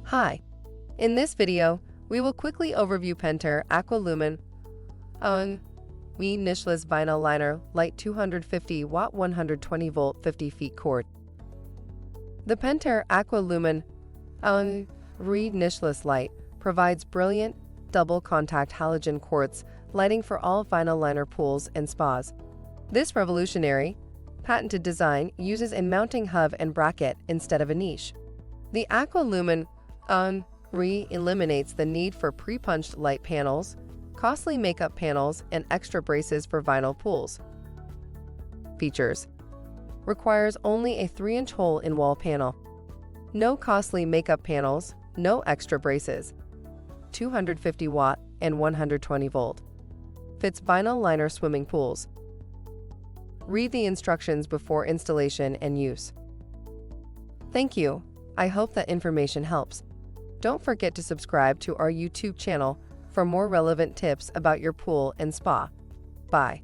Hi, in this video, we will quickly overview Pentair AquaLumin III Nicheless Vinyl Liner Light 250 Watt 120 Volt 50 feet cord. The Pentair AquaLumin III Nicheless Light provides brilliant, double contact halogen quartz lighting for all vinyl liner pools and spas. This revolutionary, patented design uses a mounting hub and bracket instead of a niche. The AquaLumin III eliminates the need for pre-punched light panels, costly makeup panels, and extra braces for vinyl pools. Features: requires only a 3-inch hole in wall panel. No costly makeup panels, no extra braces. 250 watt and 120 volt. Fits vinyl liner swimming pools. Read the instructions before installation and use. Thank you. I hope that information helps. Don't forget to subscribe to our YouTube channel for more relevant tips about your pool and spa. Bye.